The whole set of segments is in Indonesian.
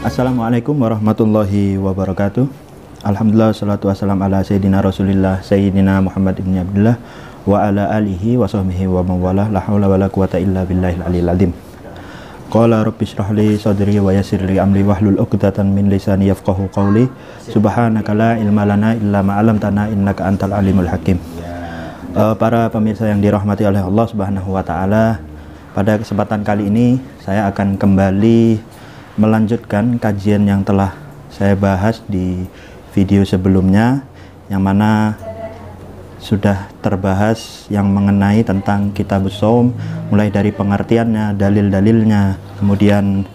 Assalamualaikum warahmatullahi wabarakatuh. Alhamdulillah, salatu wassalam ala sayyidina rasulillah sayyidina Muhammad ibn Abdullah wa ala alihi wa sahbihi wa mawalah, la hawla wa la quwata illa billahil aliyil azim. Qala rabbi shrah li sadri wa yassir li amri wahlul 'uqdatan min lisani yafqahu qawli. Subhanaka la ilma lana illa ma 'allamtana innaka antal alimul hakim. Para pemirsa yang dirahmati oleh Allah Subhanahu wa taala, pada kesempatan kali ini saya akan kembali melanjutkan kajian yang telah saya bahas di video sebelumnya, yang mana sudah terbahas yang mengenai tentang Kitabus Shaum, mulai dari pengertiannya, dalil-dalilnya, kemudian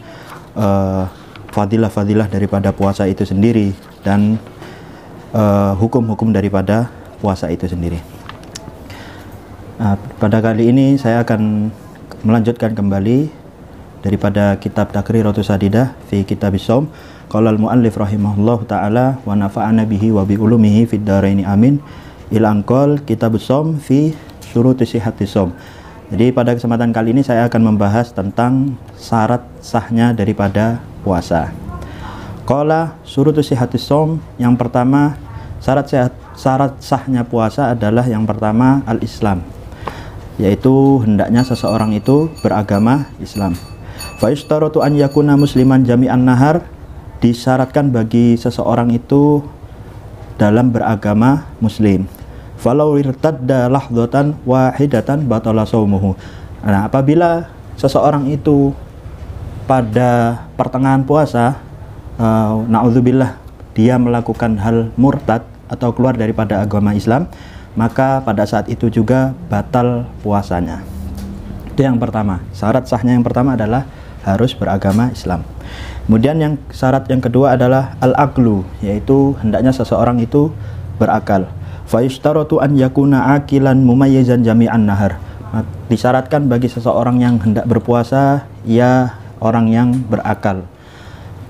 fadilah-fadilah daripada puasa itu sendiri, dan hukum-hukum daripada puasa itu sendiri. Pada kali ini saya akan melanjutkan kembali daripada kitab Taqriratus Sadidah fi Kitabis Shaum. Qala al-muallif rahimahullah ta'ala wa nafa'ana bihi wa bi ulumihi fid dharaini amin. Ila anqal Kitabus Shaum fi syurutis sihhatis shaum. Jadi pada kesempatan kali ini saya akan membahas tentang syarat sahnya daripada puasa. Qala syurutus sihhatis shaum, yang pertama syarat sahnya puasa adalah yang pertama al-Islam, yaitu hendaknya seseorang itu beragama Islam. Fa yashtaratu an yakuna musliman jami'an nahar, disyaratkan bagi seseorang itu dalam beragama muslim. Falau irtadda lahdatan wahidatan batala shaumuhu. Nah, apabila seseorang itu pada pertengahan puasa naudzubillah dia melakukan hal murtad atau keluar daripada agama Islam, maka pada saat itu juga batal puasanya. Itu yang pertama. Syarat sahnya yang pertama adalah harus beragama Islam. Kemudian yang syarat yang kedua adalah al-aqlu, yaitu hendaknya seseorang itu berakal. Fa yushtaratu an yakuna aqilan mumayyizan jami'an nahar. Disyaratkan bagi seseorang yang hendak berpuasa ia orang yang berakal.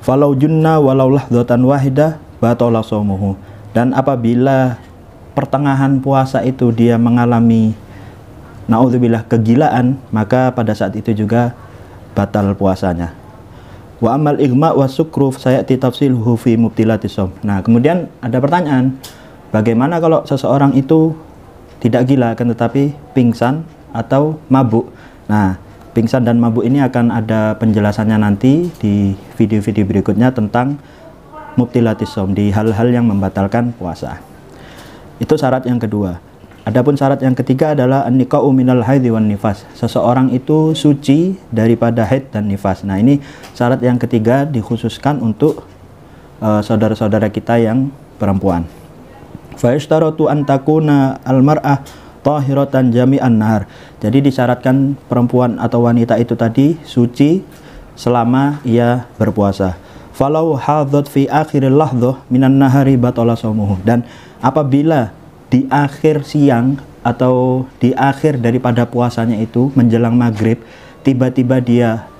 Falau junna walau lahdatan wahidah batala shaumuhu. Dan apabila pertengahan puasa itu dia mengalami naudzubillah kegilaan, maka pada saat itu juga batal puasanya. Wa amal igma wa sukru sayati tafsiluhu fi mubtilatis shaum. Nah, kemudian ada pertanyaan, bagaimana kalau seseorang itu tidak gila akan tetapi pingsan atau mabuk? Nah, pingsan dan mabuk ini akan ada penjelasannya nanti di video-video berikutnya tentang mubtilatis shaum, di hal-hal yang membatalkan puasa. Itu syarat yang kedua. Adapun syarat yang ketiga adalah an-niqa'u minal haidhi wan nifas. Seseorang itu suci daripada haid dan nifas. Nah, ini syarat yang ketiga dikhususkan untuk saudara-saudara kita yang perempuan. Fa yashtaratu an takuna al-mar'ah tahiratan jami'an nahar. Jadi disyaratkan perempuan atau wanita itu tadi suci selama ia berpuasa. Falau hadhat fi akhiril lahdhah minan nahari batala shaumuhu. Dan apabila di akhir siang atau di akhir daripada puasanya itu menjelang maghrib tiba-tiba dia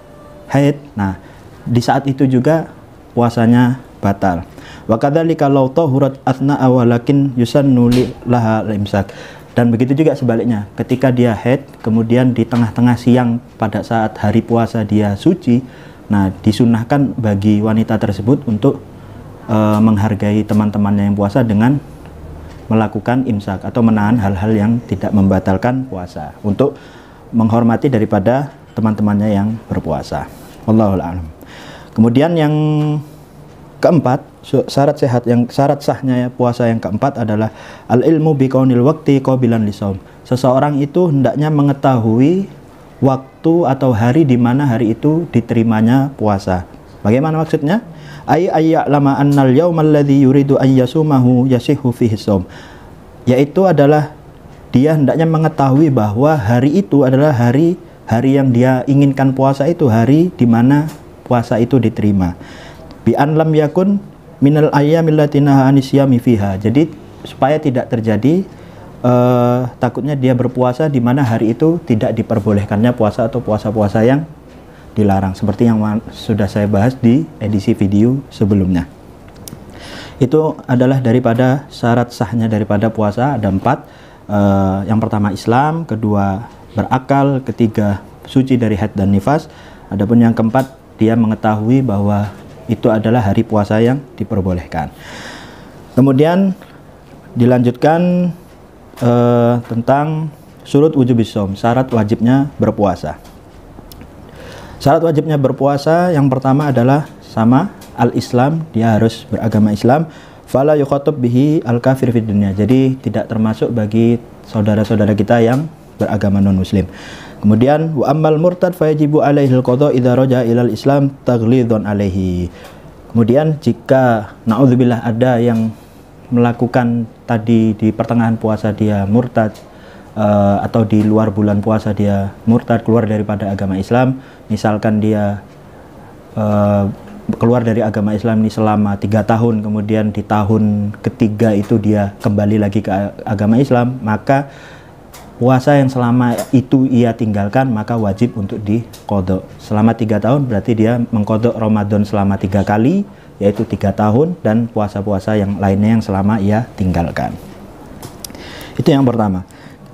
haid, nah di saat itu juga puasanya batal. Wa kadzalika law tahurat athna awalakin yusannu laha al-imsak. Dan begitu juga sebaliknya, ketika dia haid kemudian di tengah-tengah siang pada saat hari puasa dia suci, nah disunahkan bagi wanita tersebut untuk menghargai teman-temannya yang puasa dengan melakukan imsak atau menahan hal-hal yang tidak membatalkan puasa, untuk menghormati daripada teman-temannya yang berpuasa. Wallahul a'lam. Kemudian yang keempat, syarat sahnya puasa yang keempat adalah al-ilmu biqaunil waqti qabilan lisaum. Seseorang itu hendaknya mengetahui waktu atau hari di mana hari itu diterimanya puasa. Bagaimana maksudnya? Ayya'lama annal yaumal ladzi yuridu an yasumahu yasihhu fihi shaum. Yaitu adalah dia hendaknya mengetahui bahwa hari itu adalah hari yang dia inginkan puasa itu, hari di mana puasa itu diterima. Bi an lam yakun minal ayyamil lati nahaa anisyami fiha. Jadi supaya tidak terjadi takutnya dia berpuasa di mana hari itu tidak diperbolehkannya puasa atau puasa-puasa yang dilarang, seperti yang sudah saya bahas di edisi video sebelumnya. Itu adalah daripada syarat sahnya daripada puasa. Ada 4. Yang pertama Islam, kedua berakal, ketiga suci dari haid dan nifas. Adapun yang keempat, dia mengetahui bahwa itu adalah hari puasa yang diperbolehkan. Kemudian dilanjutkan tentang syurut wujubis shaum, syarat wajibnya berpuasa. Syarat wajibnya berpuasa yang pertama adalah sama al-Islam, dia harus beragama Islam. Fala yukhatab bihi al-kafir fid dunya. Jadi tidak termasuk bagi saudara-saudara kita yang beragama non-muslim. Kemudian wa ammal murtad fayajibu alaihi al-qada idza raja'a ilal Islam taghlidhan alaihi. Kemudian jika naudzubillah ada yang melakukan tadi di pertengahan puasa dia murtad, atau di luar bulan puasa dia murtad, keluar daripada agama Islam, misalkan dia keluar dari agama Islam ini selama 3 tahun, kemudian di tahun ketiga itu dia kembali lagi ke agama Islam, maka puasa yang selama itu ia tinggalkan maka wajib untuk diqodok. Selama 3 tahun berarti dia mengkodok Ramadan selama 3 kali, yaitu 3 tahun, dan puasa-puasa yang lainnya yang selama ia tinggalkan. Itu yang pertama.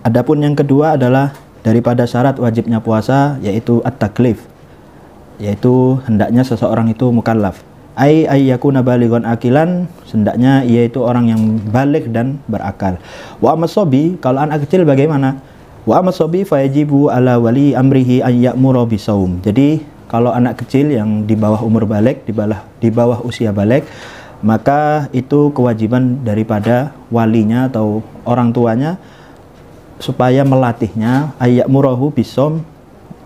Adapun yang kedua adalah daripada syarat wajibnya puasa, yaitu at-taklif, yaitu hendaknya seseorang itu mukallaf. Ai yakuna balighan akilan, hendaknya ia itu orang yang balik dan berakal. Wa amasobi, kalau anak kecil bagaimana? Wa amasobi fayajibu ala wali amrihi an ya'muru bisaum. Jadi kalau anak kecil yang di bawah umur balik, di bawah usia balik, maka itu kewajiban daripada walinya atau orang tuanya supaya melatihnya ayyamurahu bisaum,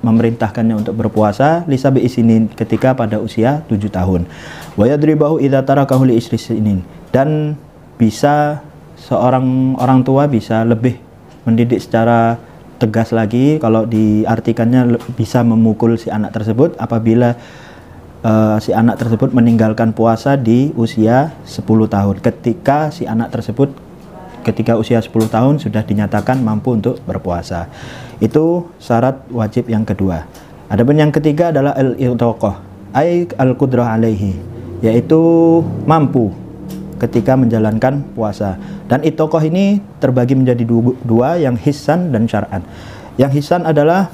memerintahkannya untuk berpuasa lisabi isinin, ketika pada usia 7 tahun. Wa yadribahu idza tarakahu li isrin, dan bisa seorang orang tua bisa lebih mendidik secara tegas lagi, kalau diartikannya bisa memukul si anak tersebut apabila si anak tersebut meninggalkan puasa di usia 10 tahun, ketika si anak tersebut ketika usia 10 tahun sudah dinyatakan mampu untuk berpuasa. Itu syarat wajib yang kedua. Adapun yang ketiga adalah al-itaqah, ay al-qudrah alaihi, yaitu mampu ketika menjalankan puasa. Dan itaqah ini terbagi menjadi dua, yang hissan dan syar'an. Yang hissan adalah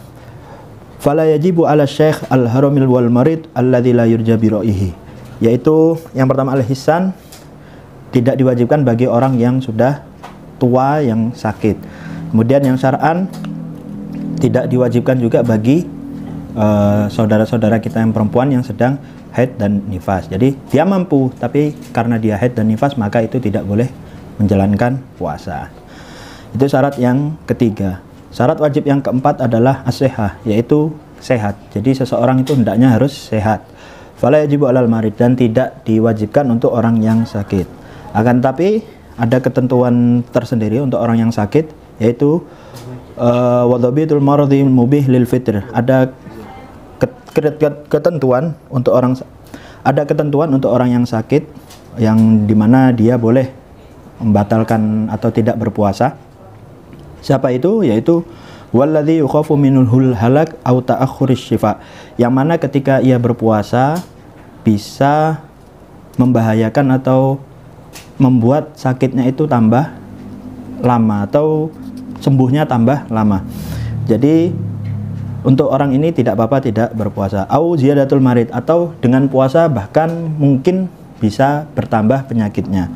fala yajibu ala syekh al-haramil wal marid alladzi la yurja biraihi, yaitu yang pertama al-hissan, tidak diwajibkan bagi orang yang sudah tua yang sakit. Kemudian yang syar'an, tidak diwajibkan juga bagi saudara-saudara kita yang perempuan yang sedang haid dan nifas. Jadi dia mampu, tapi karena dia haid dan nifas maka itu tidak boleh menjalankan puasa. Itu syarat yang ketiga. Syarat wajib yang keempat adalah as-sihah, yaitu sehat. Jadi seseorang itu hendaknya harus sehat. Fala yajibu alal marid, dan tidak diwajibkan untuk orang yang sakit. Akan tapi ada ketentuan tersendiri untuk orang yang sakit, yaitu wadhabitul maradhi mubih lil fitr. Ada ketentuan untuk orang yang sakit, yang dimana dia boleh membatalkan atau tidak berpuasa. Siapa itu? Yaitu walladzi yukhafu minul halak au ta'akhkhuris syifa, yang mana ketika ia berpuasa bisa membahayakan atau membuat sakitnya itu tambah lama atau sembuhnya tambah lama. Jadi untuk orang ini tidak apa-apa tidak berpuasa. Au ziyadatul marid, atau dengan puasa bahkan mungkin bisa bertambah penyakitnya.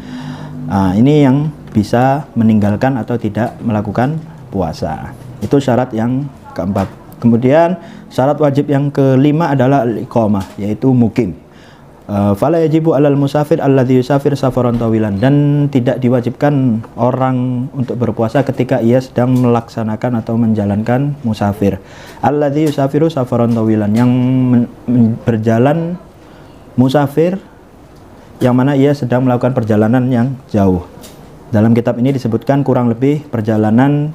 Nah, ini yang bisa meninggalkan atau tidak melakukan puasa. Itu syarat yang keempat. Kemudian syarat wajib yang kelima adalah al-iqamah, yaitu mukim. Fala yajibu alal musafir alladzi yusafir safaran tawilan, dan tidak diwajibkan orang untuk berpuasa ketika ia sedang melaksanakan atau menjalankan musafir. Alladzi yusafiru safaran tawilan, yang berjalan musafir yang mana ia sedang melakukan perjalanan yang jauh. Dalam kitab ini disebutkan kurang lebih perjalanan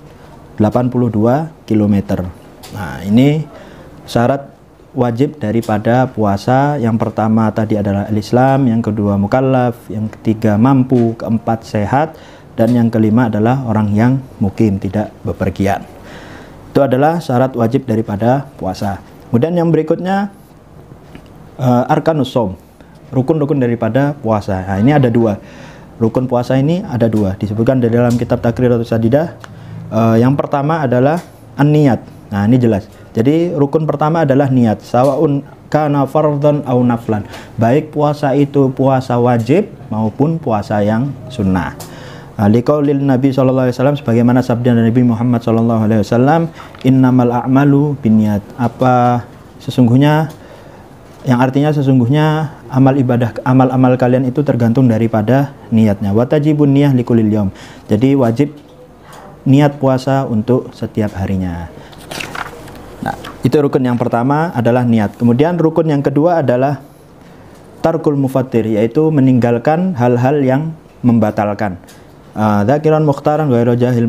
82 km. Nah, ini syarat wajib daripada puasa. Yang pertama tadi adalah al-Islam, yang kedua mukallaf, yang ketiga mampu, keempat sehat, dan yang kelima adalah orang yang mukim, tidak bepergian. Itu adalah syarat wajib daripada puasa. Kemudian yang berikutnya arkanus shaum, rukun-rukun daripada puasa. Nah, ini ada dua. Rukun puasa ini ada dua, disebutkan di dalam kitab Taqriratus Sadidah. Yang pertama adalah an-niyat. Nah, ini jelas. Jadi rukun pertama adalah niat. Sawaun kana fardhan aw naflan. Baik puasa itu puasa wajib maupun puasa yang sunnah. Liqaulil Nabi sallallahu alaihi wasallam, sebagaimana sabda Nabi Muhammad sallallahu alaihi wasallam, innamal a'malu binniyat. Apa sesungguhnya, yang artinya sesungguhnya amal ibadah, amal-amal kalian itu tergantung daripada niatnya. Wa tajibun niyah likulil yaum. Jadi wajib niat puasa untuk setiap harinya. Nah, itu rukun yang pertama adalah niat. Kemudian rukun yang kedua adalah tarkul mufattir, yaitu meninggalkan hal-hal yang membatalkan. Dzakiran mukhtaran ghairu jahil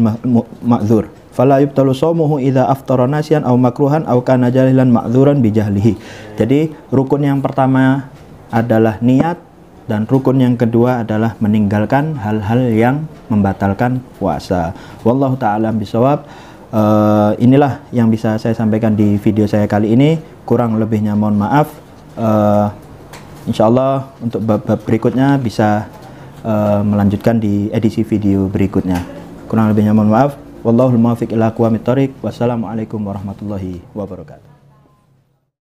ma'dzur. Fala yubtalu shaumuhu idza aftara nasiyan aw makruhan aw kana jahilan ma'dzuran bi jahlihi. Jadi rukun yang pertama adalah niat, dan rukun yang kedua adalah meninggalkan hal-hal yang membatalkan puasa. Wallahu ta'ala bisawab. Inilah yang bisa saya sampaikan di video saya kali ini. Kurang lebihnya mohon maaf. Insyaallah untuk bab-bab berikutnya bisa melanjutkan di edisi video berikutnya. Kurang lebihnya mohon maaf. Wallahul muwaffiq ila aqwamit thoriq. Wassalamualaikum warahmatullahi wabarakatuh.